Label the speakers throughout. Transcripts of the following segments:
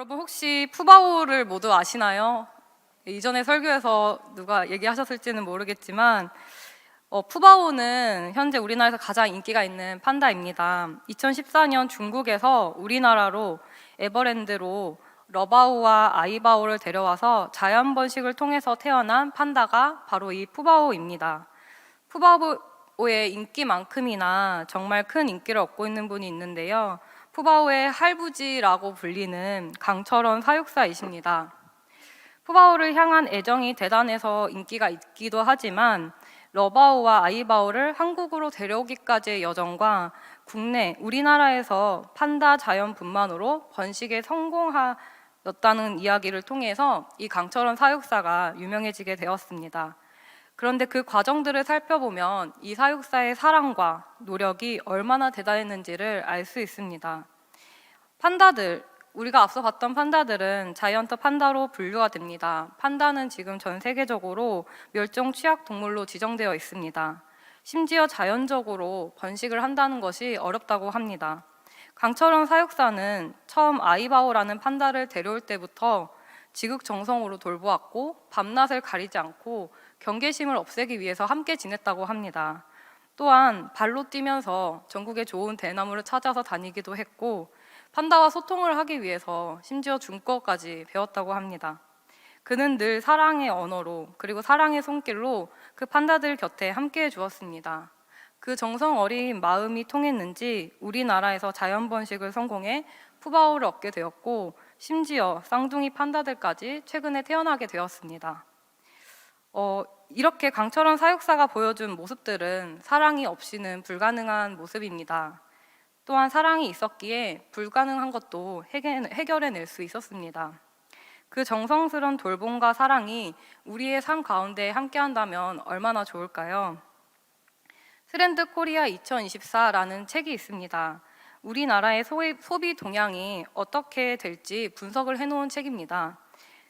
Speaker 1: 여러분 혹시 푸바오를 모두 아시나요? 이전에 설교에서 누가 얘기하셨을지는 모르겠지만 푸바오는 현재 우리나라에서 가장 인기가 있는 판다입니다. 2014년 중국에서 우리나라로 에버랜드로 러바오와 아이바오를 데려와서 자연 번식을 통해서 태어난 판다가 바로 이 푸바오입니다. 푸바오의 인기만큼이나 정말 큰 인기를 얻고 있는 분이 있는데요. 푸바오의 할부지라고 불리는 강철원 사육사이십니다. 푸바오를 향한 애정이 대단해서 인기가 있기도 하지만 러바오와 아이바오를 한국으로 데려오기까지의 여정과 국내, 우리나라에서 판다 자연분만으로 번식에 성공하였다는 이야기를 통해서 이 강철원 사육사가 유명해지게 되었습니다. 그런데 그 과정들을 살펴보면 이 사육사의 사랑과 노력이 얼마나 대단했는지를 알 수 있습니다. 판다들, 우리가 앞서 봤던 판다들은 자이언트 판다로 분류가 됩니다. 판다는 지금 전 세계적으로 멸종 취약 동물로 지정되어 있습니다. 심지어 자연적으로 번식을 한다는 것이 어렵다고 합니다. 강철원 사육사는 처음 아이바오라는 판다를 데려올 때부터 지극정성으로 돌보았고 밤낮을 가리지 않고 경계심을 없애기 위해서 함께 지냈다고 합니다. 또한 발로 뛰면서 전국의 좋은 대나무를 찾아서 다니기도 했고 판다와 소통을 하기 위해서 심지어 중국어까지 배웠다고 합니다. 그는 늘 사랑의 언어로 그리고 사랑의 손길로 그 판다들 곁에 함께해 주었습니다. 그 정성 어린 마음이 통했는지 우리나라에서 자연 번식을 성공해 푸바오를 얻게 되었고 심지어 쌍둥이 판다들까지 최근에 태어나게 되었습니다. 이렇게 강철원 사육사가 보여준 모습들은 사랑이 없이는 불가능한 모습입니다. 또한 사랑이 있었기에 불가능한 것도 해결해낼 수 있었습니다. 그 정성스러운 돌봄과 사랑이 우리의 삶 가운데 함께한다면 얼마나 좋을까요? 트렌드 코리아 2024라는 책이 있습니다. 우리나라의 소비 동향이 어떻게 될지 분석을 해놓은 책입니다.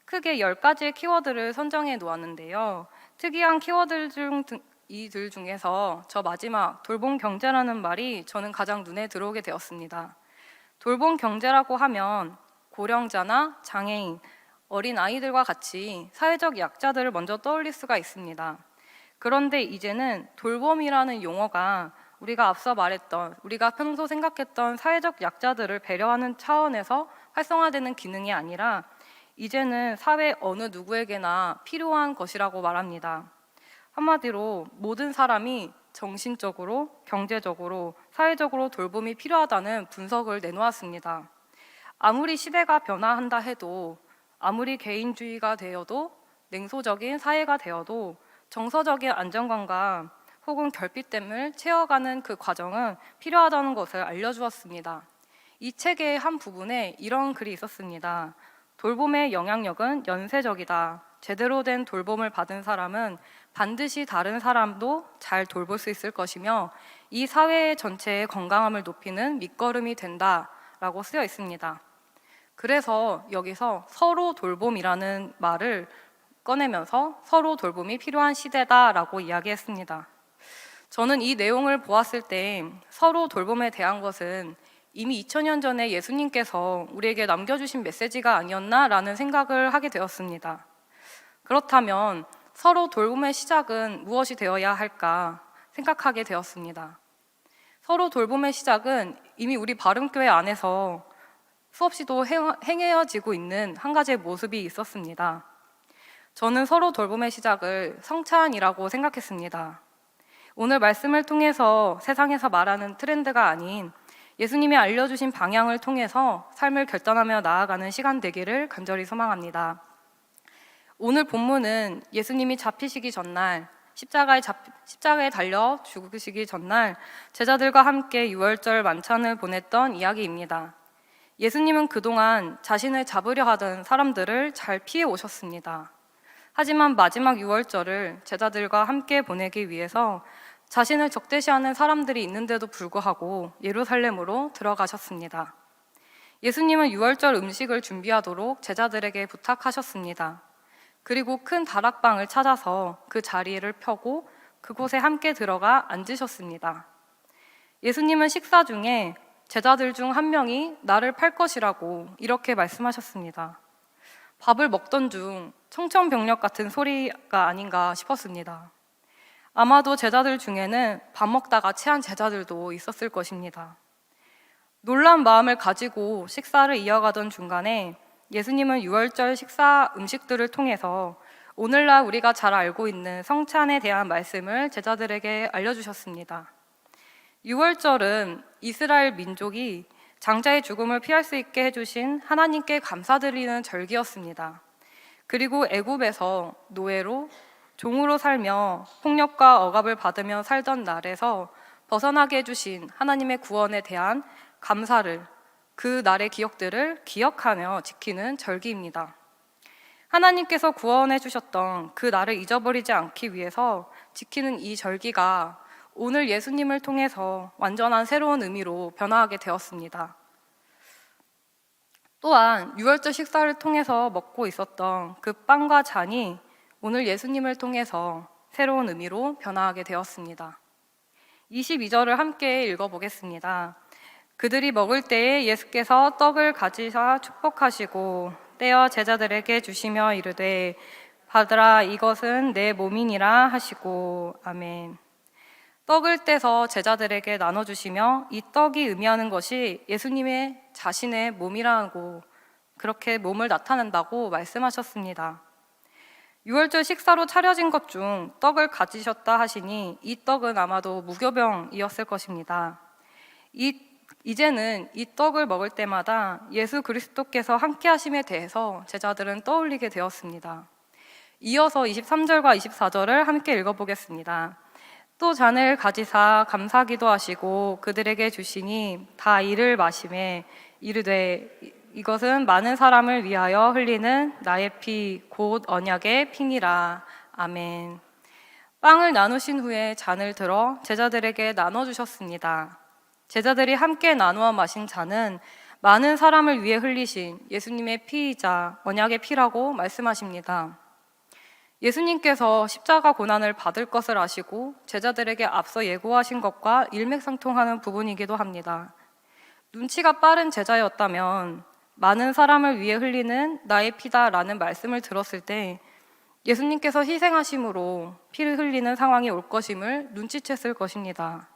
Speaker 1: 크게 10가지의 키워드를 선정해 놓았는데요. 특이한 이들 중에서 저 마지막 돌봄 경제라는 말이 저는 가장 눈에 들어오게 되었습니다. 돌봄 경제라고 하면 고령자나 장애인, 어린 아이들과 같이 사회적 약자들을 먼저 떠올릴 수가 있습니다. 그런데 이제는 돌봄이라는 용어가 우리가 앞서 말했던, 우리가 평소 생각했던 사회적 약자들을 배려하는 차원에서 활성화되는 기능이 아니라 이제는 사회 어느 누구에게나 필요한 것이라고 말합니다. 한마디로 모든 사람이 정신적으로, 경제적으로, 사회적으로 돌봄이 필요하다는 분석을 내놓았습니다. 아무리 시대가 변화한다 해도, 아무리 개인주의가 되어도, 냉소적인 사회가 되어도 정서적인 안정감과 혹은 결핍됨을 채워가는 그 과정은 필요하다는 것을 알려주었습니다. 이 책의 한 부분에 이런 글이 있었습니다. 돌봄의 영향력은 연쇄적이다. 제대로 된 돌봄을 받은 사람은 반드시 다른 사람도 잘 돌볼 수 있을 것이며 이 사회 전체의 건강함을 높이는 밑거름이 된다라고 쓰여 있습니다. 그래서 여기서 서로 돌봄이라는 말을 꺼내면서 서로 돌봄이 필요한 시대다라고 이야기했습니다. 저는 이 내용을 보았을 때 서로 돌봄에 대한 것은 이미 2000년 전에 예수님께서 우리에게 남겨주신 메시지가 아니었나라는 생각을 하게 되었습니다. 그렇다면 서로 돌봄의 시작은 무엇이 되어야 할까 생각하게 되었습니다. 서로 돌봄의 시작은 이미 우리 바른교회 안에서 수없이도 행해지고 있는 한 가지의 모습이 있었습니다. 저는 서로 돌봄의 시작을 성찬이라고 생각했습니다. 오늘 말씀을 통해서 세상에서 말하는 트렌드가 아닌 예수님이 알려주신 방향을 통해서 삶을 결단하며 나아가는 시간 되기를 간절히 소망합니다. 오늘 본문은 예수님이 잡히시기 전날, 십자가에 달려 죽으시기 전날 제자들과 함께 유월절 만찬을 보냈던 이야기입니다. 예수님은 그동안 자신을 잡으려 하던 사람들을 잘 피해 오셨습니다. 하지만 마지막 유월절을 제자들과 함께 보내기 위해서 자신을 적대시하는 사람들이 있는데도 불구하고 예루살렘으로 들어가셨습니다. 예수님은 유월절 음식을 준비하도록 제자들에게 부탁하셨습니다. 그리고 큰 다락방을 찾아서 그 자리를 펴고 그곳에 함께 들어가 앉으셨습니다. 예수님은 식사 중에 제자들 중 한 명이 나를 팔 것이라고 이렇게 말씀하셨습니다. 밥을 먹던 중 청천벽력 같은 소리가 아닌가 싶었습니다. 아마도 제자들 중에는 밥 먹다가 체한 제자들도 있었을 것입니다. 놀란 마음을 가지고 식사를 이어가던 중간에 예수님은 유월절 식사 음식들을 통해서 오늘날 우리가 잘 알고 있는 성찬에 대한 말씀을 제자들에게 알려주셨습니다. 유월절은 이스라엘 민족이 장자의 죽음을 피할 수 있게 해주신 하나님께 감사드리는 절기였습니다. 그리고 애굽에서 노예로 종으로 살며 폭력과 억압을 받으며 살던 날에서 벗어나게 해주신 하나님의 구원에 대한 감사를, 그 날의 기억들을 기억하며 지키는 절기입니다. 하나님께서 구원해 주셨던 그 날을 잊어버리지 않기 위해서 지키는 이 절기가 오늘 예수님을 통해서 완전한 새로운 의미로 변화하게 되었습니다. 또한 유월절 식사를 통해서 먹고 있었던 그 빵과 잔이 오늘 예수님을 통해서 새로운 의미로 변화하게 되었습니다. 22절을 함께 읽어보겠습니다. 그들이 먹을 때에 예수께서 떡을 가지사 축복하시고 떼어 제자들에게 주시며 이르되 받으라 이것은 내 몸이니라 하시고 아멘. 떡을 떼서 제자들에게 나눠주시며 이 떡이 의미하는 것이 예수님의 자신의 몸이라고, 그렇게 몸을 나타낸다고 말씀하셨습니다. 유월절 식사로 차려진 것 중 떡을 가지셨다 하시니 이 떡은 아마도 무교병이었을 것입니다. 이제는 이 떡을 먹을 때마다 예수 그리스도께서 함께 하심에 대해서 제자들은 떠올리게 되었습니다. 이어서 23절과 24절을 함께 읽어보겠습니다. 또 잔을 가지사 감사기도 하시고 그들에게 주시니 다 이를 마시매 이르되 이것은 많은 사람을 위하여 흘리는 나의 피 곧 언약의 피니라. 아멘. 빵을 나누신 후에 잔을 들어 제자들에게 나눠주셨습니다. 제자들이 함께 나누어 마신 잔은 많은 사람을 위해 흘리신 예수님의 피이자 언약의 피라고 말씀하십니다. 예수님께서 십자가 고난을 받을 것을 아시고 제자들에게 앞서 예고하신 것과 일맥상통하는 부분이기도 합니다. 눈치가 빠른 제자였다면 많은 사람을 위해 흘리는 나의 피다라는 말씀을 들었을 때 예수님께서 희생하심으로 피를 흘리는 상황이 올 것임을 눈치챘을 것입니다.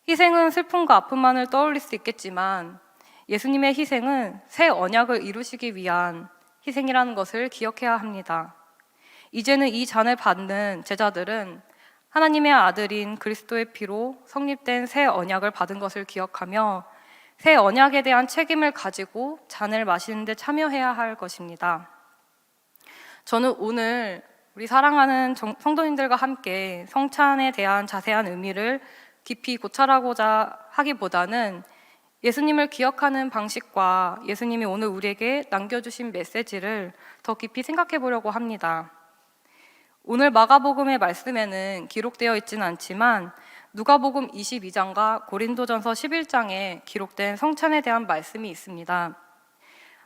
Speaker 1: 희생은 슬픔과 아픔만을 떠올릴 수 있겠지만 예수님의 희생은 새 언약을 이루시기 위한 희생이라는 것을 기억해야 합니다. 이제는 이 잔을 받는 제자들은 하나님의 아들인 그리스도의 피로 성립된 새 언약을 받은 것을 기억하며 새 언약에 대한 책임을 가지고 잔을 마시는 데 참여해야 할 것입니다. 저는 오늘 우리 사랑하는 성도님들과 함께 성찬에 대한 자세한 의미를 깊이 고찰하고자 하기보다는 예수님을 기억하는 방식과 예수님이 오늘 우리에게 남겨주신 메시지를 더 깊이 생각해 보려고 합니다. 오늘 마가복음의 말씀에는 기록되어 있지는 않지만 누가복음 22장과 고린도전서 11장에 기록된 성찬에 대한 말씀이 있습니다.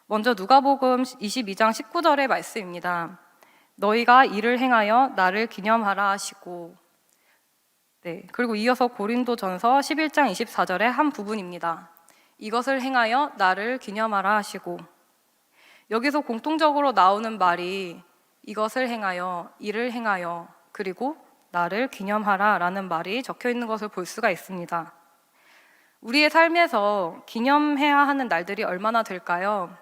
Speaker 1: 먼저 누가복음 22장 19절의 말씀입니다. 너희가 이를 행하여 나를 기념하라 하시고, 그리고 이어서 고린도전서 11장 24절의 한 부분입니다. 이것을 행하여 나를 기념하라 하시고, 여기서 공통적으로 나오는 말이 이것을 행하여, 이를 행하여, 그리고 나를 기념하라 라는 말이 적혀 있는 것을 볼 수가 있습니다. 우리의 삶에서 기념해야 하는 날들이 얼마나 될까요?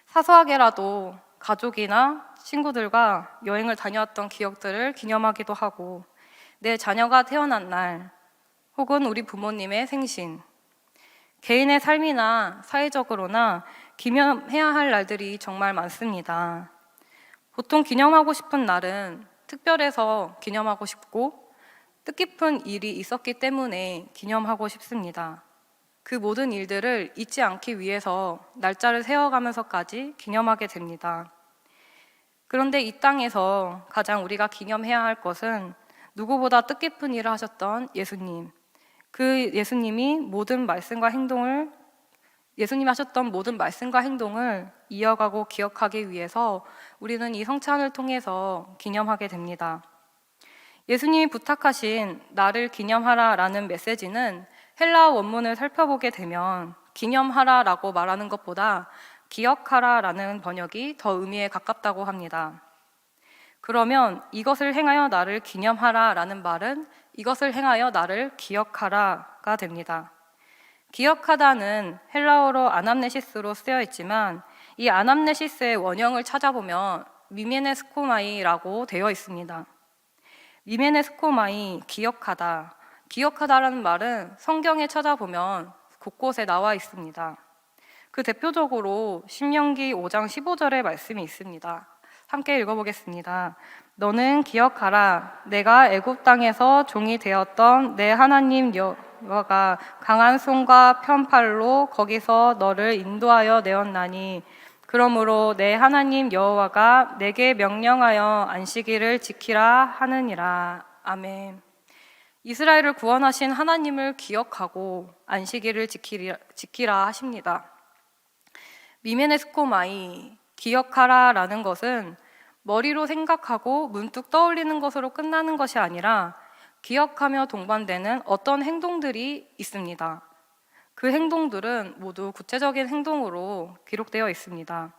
Speaker 1: 사소하게라도 가족이나 친구들과 여행을 다녀왔던 기억들을 기념하기도 하고, 내 자녀가 태어난 날, 혹은 우리 부모님의 생신, 개인의 삶이나 사회적으로나 기념해야 할 날들이 정말 많습니다. 보통 기념하고 싶은 날은 특별해서 기념하고 싶고 뜻깊은 일이 있었기 때문에 기념하고 싶습니다. 그 모든 일들을 잊지 않기 위해서 날짜를 세워가면서까지 기념하게 됩니다. 그런데 이 땅에서 가장 우리가 기념해야 할 것은 누구보다 뜻깊은 일을 하셨던 예수님, 그 예수님이 하셨던 모든 말씀과 행동을 이어가고 기억하기 위해서 우리는 이 성찬을 통해서 기념하게 됩니다. 예수님이 부탁하신 나를 기념하라 라는 메시지는 헬라어 원문을 살펴보게 되면 기념하라라고 말하는 것보다 기억하라라는 번역이 더 의미에 가깝다고 합니다. 그러면 이것을 행하여 나를 기념하라라는 말은 이것을 행하여 나를 기억하라가 됩니다. 기억하다는 헬라어로 아남네시스로 쓰여 있지만 이 아남네시스의 원형을 찾아보면 미메네스코마이라고 되어 있습니다. 미메네스코마이, 기억하다. 기억하다라는 말은 성경에 찾아보면 곳곳에 나와 있습니다. 그 대표적으로 신명기 5장 15절의 말씀이 있습니다. 함께 읽어보겠습니다. 너는 기억하라. 내가 애굽 땅에서 종이 되었던 내 하나님 여호와가 강한 손과 편팔로 거기서 너를 인도하여 내었나니 그러므로 내 하나님 여호와가 내게 명령하여 안식일을 지키라 하느니라. 아멘. 이스라엘을 구원하신 하나님을 기억하고 안식일을 지키라 하십니다. 미메네스코마이, 기억하라라는 것은 머리로 생각하고 문득 떠올리는 것으로 끝나는 것이 아니라 기억하며 동반되는 어떤 행동들이 있습니다. 그 행동들은 모두 구체적인 행동으로 기록되어 있습니다.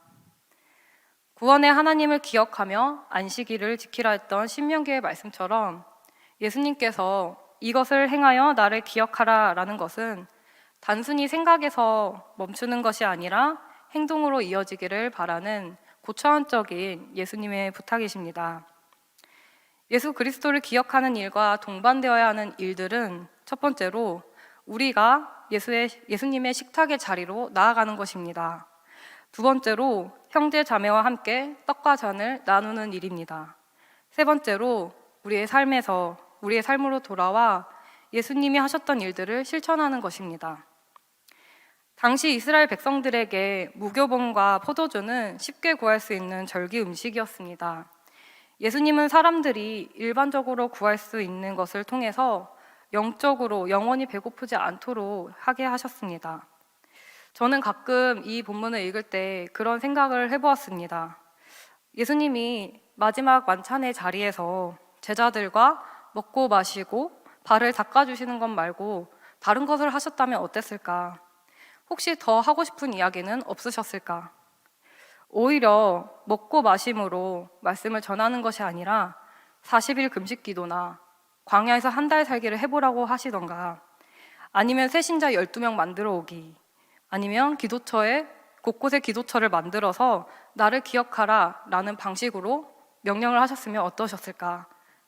Speaker 1: 구원의 하나님을 기억하며 안식일을 지키라 했던 신명기의 말씀처럼 예수님께서 이것을 행하여 나를 기억하라 라는 것은 단순히 생각에서 멈추는 것이 아니라 행동으로 이어지기를 바라는 고차원적인 예수님의 부탁이십니다. 예수 그리스도를 기억하는 일과 동반되어야 하는 일들은 첫 번째로 우리가 예수님의 식탁의 자리로 나아가는 것입니다. 두 번째로 형제 자매와 함께 떡과 잔을 나누는 일입니다. 세 번째로 우리의 삶으로 돌아와 예수님이 하셨던 일들을 실천하는 것입니다. 당시 이스라엘 백성들에게 무교봉과 포도주는 쉽게 구할 수 있는 절기 음식이었습니다. 예수님은 사람들이 일반적으로 구할 수 있는 것을 통해서 영적으로 영원히 배고프지 않도록 하게 하셨습니다. 저는 가끔 이 본문을 읽을 때 그런 생각을 해보았습니다. 예수님이 마지막 만찬의 자리에서 제자들과 먹고 마시고 발을 닦아주시는 것 말고 다른 것을 하셨다면 어땠을까? 혹시 더 하고 싶은 이야기는 없으셨을까? 오히려 먹고 마심으로 말씀을 전하는 것이 아니라 40일 금식 기도나 광야에서 한 달 살기를 해보라고 하시던가, 아니면 새신자 12명 만들어 오기, 아니면 곳곳에 기도처를 만들어서 나를 기억하라 라는 방식으로 명령을 하셨으면 어떠셨을까?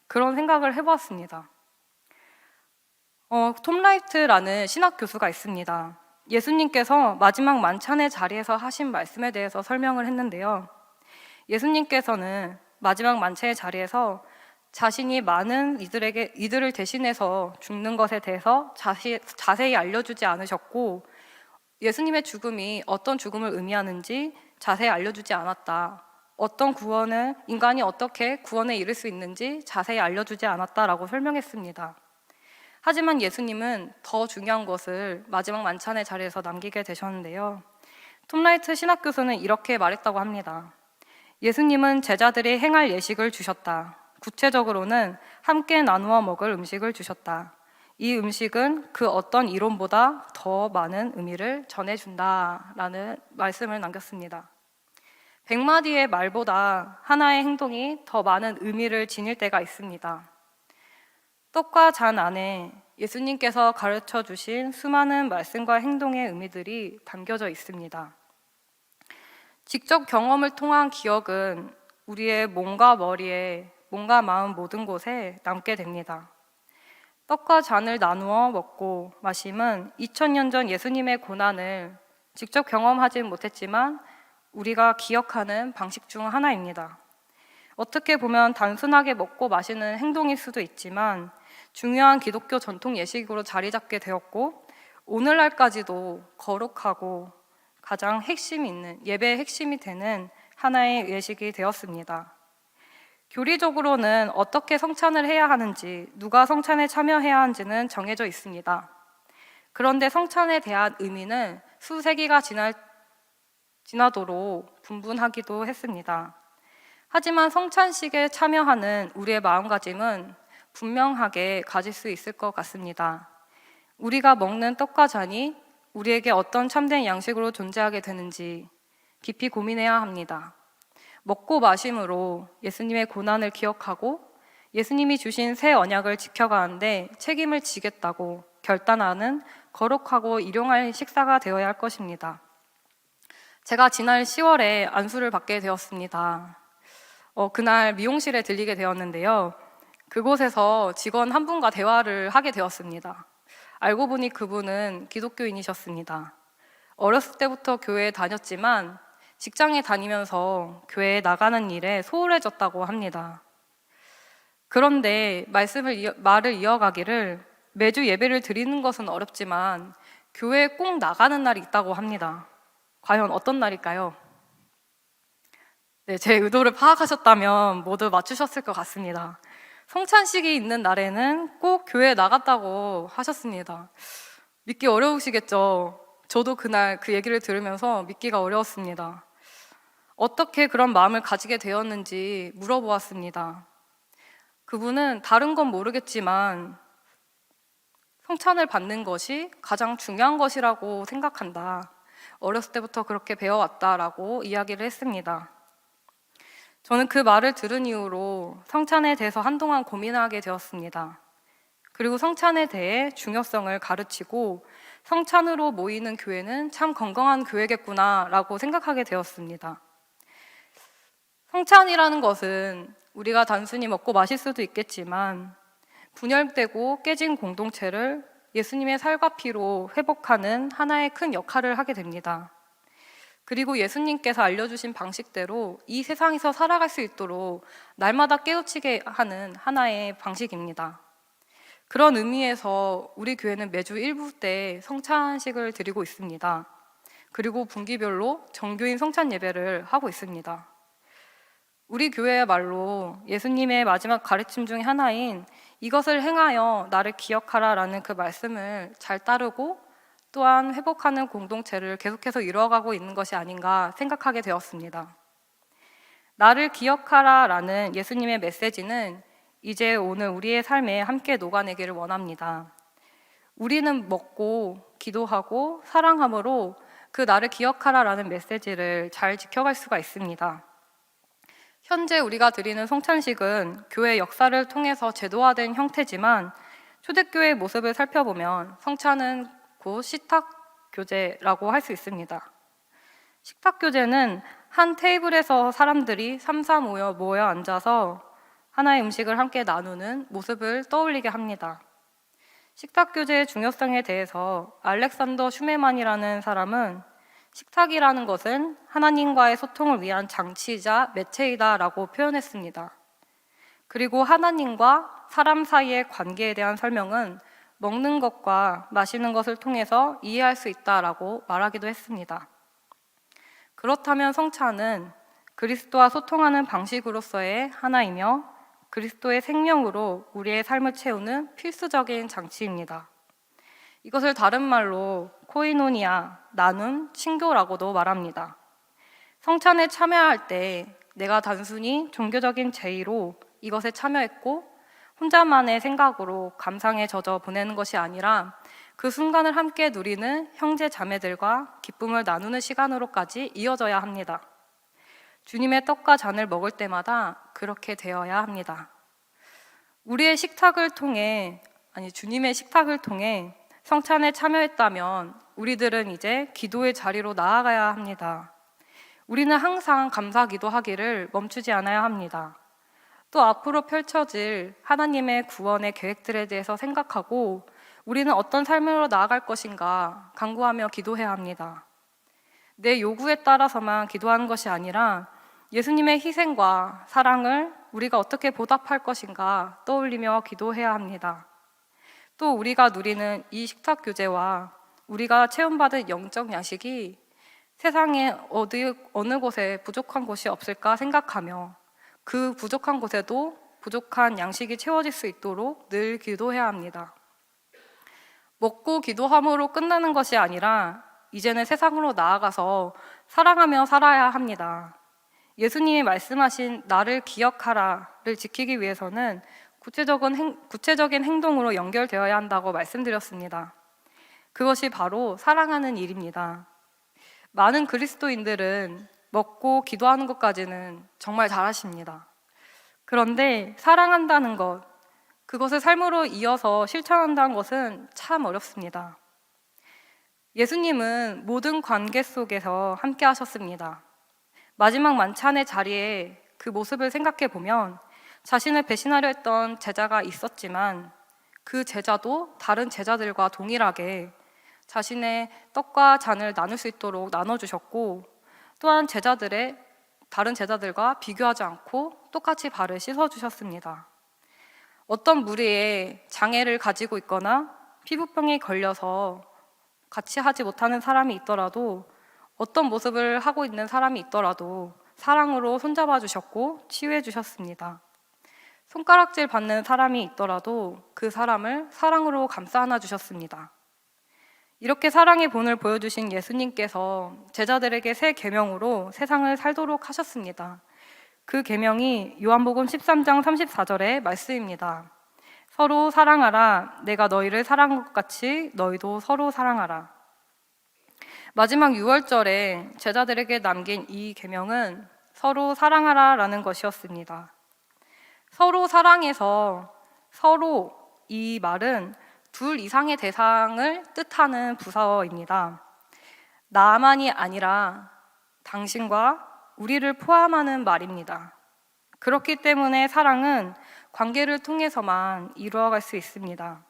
Speaker 1: 그런 생각을 해보았습니다. 톰 라이트라는 신학 교수가 있습니다. 예수님께서 마지막 만찬의 자리에서 하신 말씀에 대해서 설명을 했는데요. 예수님께서는 마지막 만찬의 자리에서 자신이 많은 이들을 대신해서 죽는 것에 대해서 자세히 알려주지 않으셨고, 예수님의 죽음이 어떤 죽음을 의미하는지 자세히 알려주지 않았다. 인간이 어떻게 구원에 이를 수 있는지 자세히 알려주지 않았다라고 설명했습니다. 하지만 예수님은 더 중요한 것을 마지막 만찬의 자리에서 남기게 되셨는데요. 톰 라이트 신학 교수는 이렇게 말했다고 합니다. 예수님은 제자들이 행할 예식을 주셨다. 구체적으로는 함께 나누어 먹을 음식을 주셨다. 이 음식은 그 어떤 이론보다 더 많은 의미를 전해준다라는 말씀을 남겼습니다. 100마디의 말보다 하나의 행동이 더 많은 의미를 지닐 때가 있습니다. 떡과 잔 안에 예수님께서 가르쳐 주신 수많은 말씀과 행동의 의미들이 담겨져 있습니다. 직접 경험을 통한 기억은 우리의 몸과 머리에, 몸과 마음 모든 곳에 남게 됩니다. 떡과 잔을 나누어 먹고 마심은 2000년 전 예수님의 고난을 직접 경험하지 못했지만 우리가 기억하는 방식 중 하나입니다. 어떻게 보면 단순하게 먹고 마시는 행동일 수도 있지만 중요한 기독교 전통 예식으로 자리 잡게 되었고, 오늘날까지도 거룩하고 가장 핵심이 있는 예배의 핵심이 되는 하나의 예식이 되었습니다. 교리적으로는 어떻게 성찬을 해야 하는지, 누가 성찬에 참여해야 하는지는 정해져 있습니다. 그런데 성찬에 대한 의미는 수세기가 지나도록 분분하기도 했습니다. 하지만 성찬식에 참여하는 우리의 마음가짐은 분명하게 가질 수 있을 것 같습니다. 우리가 먹는 떡과 잔이 우리에게 어떤 참된 양식으로 존재하게 되는지 깊이 고민해야 합니다. 먹고 마심으로 예수님의 고난을 기억하고 예수님이 주신 새 언약을 지켜가는데 책임을 지겠다고 결단하는 거룩하고 일용할 식사가 되어야 할 것입니다. 제가 지난 10월에 안수를 받게 되었습니다. 그날 미용실에 들리게 되었는데요. 그곳에서 직원 한 분과 대화를 하게 되었습니다. 알고 보니 그분은 기독교인이셨습니다. 어렸을 때부터 교회에 다녔지만 직장에 다니면서 교회에 나가는 일에 소홀해졌다고 합니다. 그런데 말을 이어가기를 매주 예배를 드리는 것은 어렵지만 교회에 꼭 나가는 날이 있다고 합니다. 과연 어떤 날일까요? 네, 제 의도를 파악하셨다면 모두 맞추셨을 것 같습니다. 성찬식이 있는 날에는 꼭 교회에 나갔다고 하셨습니다. 믿기 어려우시겠죠? 저도 그날 그 얘기를 들으면서 믿기가 어려웠습니다. 어떻게 그런 마음을 가지게 되었는지 물어보았습니다. 그분은 다른 건 모르겠지만 성찬을 받는 것이 가장 중요한 것이라고 생각한다. 어렸을 때부터 그렇게 배워왔다라고 이야기를 했습니다. 저는 그 말을 들은 이후로 성찬에 대해서 한동안 고민하게 되었습니다. 그리고 성찬에 대해 중요성을 가르치고 성찬으로 모이는 교회는 참 건강한 교회겠구나라고 생각하게 되었습니다. 성찬이라는 것은 우리가 단순히 먹고 마실 수도 있겠지만 분열되고 깨진 공동체를 예수님의 살과 피로 회복하는 하나의 큰 역할을 하게 됩니다. 그리고 예수님께서 알려주신 방식대로 이 세상에서 살아갈 수 있도록 날마다 깨우치게 하는 하나의 방식입니다. 그런 의미에서 우리 교회는 매주 일부 때 성찬식을 드리고 있습니다. 그리고 분기별로 정교인 성찬 예배를 하고 있습니다. 우리 교회의 말로 예수님의 마지막 가르침 중 하나인 이것을 행하여 나를 기억하라라는 그 말씀을 잘 따르고 또한 회복하는 공동체를 계속해서 이루어가고 있는 것이 아닌가 생각하게 되었습니다. 나를 기억하라라는 예수님의 메시지는 이제 오늘 우리의 삶에 함께 녹아내기를 원합니다. 우리는 먹고 기도하고 사랑함으로 그 나를 기억하라라는 메시지를 잘 지켜갈 수가 있습니다. 현재 우리가 드리는 성찬식은 교회 역사를 통해서 제도화된 형태지만 초대교회의 모습을 살펴보면 성찬은 곧 식탁교제라고 할 수 있습니다. 식탁교제는 한 테이블에서 사람들이 삼삼 모여 앉아서 하나의 음식을 함께 나누는 모습을 떠올리게 합니다. 식탁교제의 중요성에 대해서 알렉산더 슈메만이라는 사람은 식탁이라는 것은 하나님과의 소통을 위한 장치이자 매체이다라고 표현했습니다. 그리고 하나님과 사람 사이의 관계에 대한 설명은 먹는 것과 마시는 것을 통해서 이해할 수 있다라고 말하기도 했습니다. 그렇다면 성찬은 그리스도와 소통하는 방식으로서의 하나이며 그리스도의 생명으로 우리의 삶을 채우는 필수적인 장치입니다. 이것을 다른 말로 코이노니아, 나눔, 친교라고도 말합니다. 성찬에 참여할 때 내가 단순히 종교적인 제의로 이것에 참여했고 혼자만의 생각으로 감상에 젖어 보내는 것이 아니라 그 순간을 함께 누리는 형제 자매들과 기쁨을 나누는 시간으로까지 이어져야 합니다. 주님의 떡과 잔을 먹을 때마다 그렇게 되어야 합니다. 주님의 식탁을 통해 성찬에 참여했다면 우리들은 이제 기도의 자리로 나아가야 합니다. 우리는 항상 감사 기도하기를 멈추지 않아야 합니다. 또 앞으로 펼쳐질 하나님의 구원의 계획들에 대해서 생각하고 우리는 어떤 삶으로 나아갈 것인가 간구하며 기도해야 합니다. 내 요구에 따라서만 기도하는 것이 아니라 예수님의 희생과 사랑을 우리가 어떻게 보답할 것인가 떠올리며 기도해야 합니다. 또 우리가 누리는 이 식탁 교제와 우리가 체험받은 영적 양식이 세상에 어느 곳에 부족한 곳이 없을까 생각하며 그 부족한 곳에도 부족한 양식이 채워질 수 있도록 늘 기도해야 합니다. 먹고 기도함으로 끝나는 것이 아니라 이제는 세상으로 나아가서 사랑하며 살아야 합니다. 예수님이 말씀하신 나를 기억하라를 지키기 위해서는 구체적인 행동으로 연결되어야 한다고 말씀드렸습니다. 그것이 바로 사랑하는 일입니다. 많은 그리스도인들은 먹고 기도하는 것까지는 정말 잘하십니다. 그런데 사랑한다는 것, 그것을 삶으로 이어서 실천한다는 것은 참 어렵습니다. 예수님은 모든 관계 속에서 함께 하셨습니다. 마지막 만찬의 자리에 그 모습을 생각해 보면 자신을 배신하려 했던 제자가 있었지만 그 제자도 다른 제자들과 동일하게 자신의 떡과 잔을 나눌 수 있도록 나눠주셨고, 또한 다른 제자들과 비교하지 않고 똑같이 발을 씻어주셨습니다. 어떤 무리에 장애를 가지고 있거나 피부병에 걸려서 같이 하지 못하는 사람이 있더라도, 어떤 모습을 하고 있는 사람이 있더라도 사랑으로 손잡아 주셨고 치유해 주셨습니다. 손가락질 받는 사람이 있더라도 그 사람을 사랑으로 감싸 안아 주셨습니다. 이렇게 사랑의 본을 보여주신 예수님께서 제자들에게 새 계명으로 세상을 살도록 하셨습니다. 그 계명이 요한복음 13장 34절의 말씀입니다. 서로 사랑하라. 내가 너희를 사랑한 것 같이 너희도 서로 사랑하라. 마지막 6월절에 제자들에게 남긴 이 계명은 서로 사랑하라라는 것이었습니다. 서로 사랑해서 서로, 이 말은 둘 이상의 대상을 뜻하는 부사어입니다. 나만이 아니라 당신과 우리를 포함하는 말입니다. 그렇기 때문에 사랑은 관계를 통해서만 이루어갈 수 있습니다.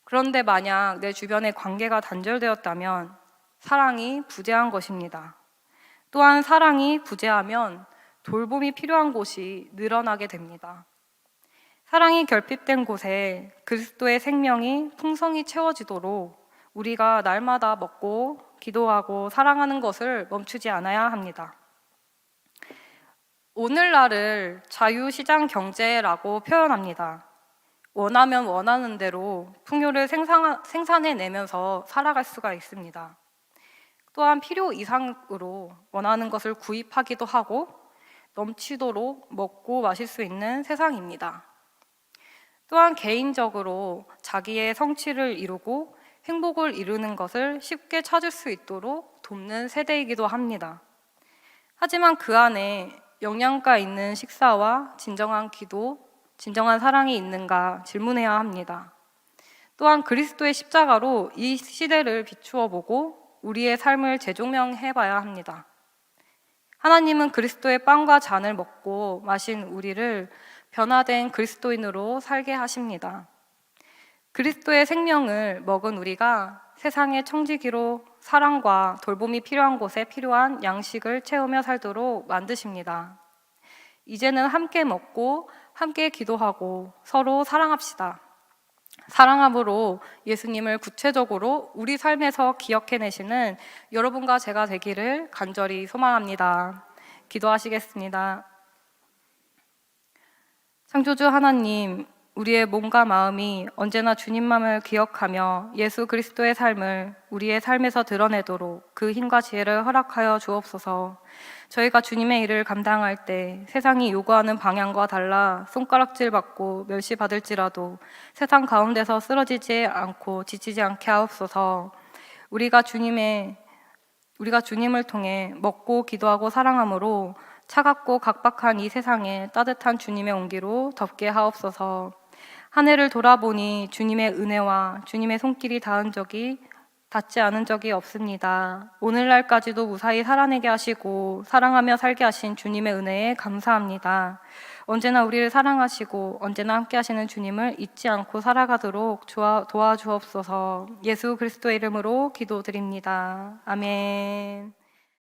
Speaker 1: 그런데 만약 내 주변의 관계가 단절되었다면 사랑이 부재한 것입니다. 또한 사랑이 부재하면 돌봄이 필요한 곳이 늘어나게 됩니다. 사랑이 결핍된 곳에 그리스도의 생명이 풍성히 채워지도록 우리가 날마다 먹고 기도하고 사랑하는 것을 멈추지 않아야 합니다. 오늘날을 자유시장 경제라고 표현합니다. 원하면 원하는 대로 풍요를 생산해내면서 살아갈 수가 있습니다. 또한 필요 이상으로 원하는 것을 구입하기도 하고 넘치도록 먹고 마실 수 있는 세상입니다. 또한 개인적으로 자기의 성취를 이루고 행복을 이루는 것을 쉽게 찾을 수 있도록 돕는 세대이기도 합니다. 하지만 그 안에 영양가 있는 식사와 진정한 기도, 진정한 사랑이 있는가 질문해야 합니다. 또한 그리스도의 십자가로 이 시대를 비추어 보고 우리의 삶을 재조명해 봐야 합니다. 하나님은 그리스도의 빵과 잔을 먹고 마신 우리를 변화된 그리스도인으로 살게 하십니다. 그리스도의 생명을 먹은 우리가 세상의 청지기로 사랑과 돌봄이 필요한 곳에 필요한 양식을 채우며 살도록 만드십니다. 이제는 함께 먹고 함께 기도하고 서로 사랑합시다. 사랑함으로 예수님을 구체적으로 우리 삶에서 기억해내시는 여러분과 제가 되기를 간절히 소망합니다. 기도하시겠습니다. 창조주 하나님, 우리의 몸과 마음이 언제나 주님만을 기억하며 예수 그리스도의 삶을 우리의 삶에서 드러내도록 그 힘과 지혜를 허락하여 주옵소서. 저희가 주님의 일을 감당할 때 세상이 요구하는 방향과 달라 손가락질 받고 멸시받을지라도 세상 가운데서 쓰러지지 않고 지치지 않게 하옵소서. 우리가 주님을 통해 먹고 기도하고 사랑함으로 차갑고 각박한 이 세상에 따뜻한 주님의 온기로 덮게 하옵소서. 한 해를 돌아보니 주님의 은혜와 주님의 손길이 닿지 않은 적이 없습니다. 오늘날까지도 무사히 살아내게 하시고 사랑하며 살게 하신 주님의 은혜에 감사합니다. 언제나 우리를 사랑하시고 언제나 함께 하시는 주님을 잊지 않고 살아가도록 도와주옵소서. 예수 그리스도의 이름으로 기도드립니다. 아멘.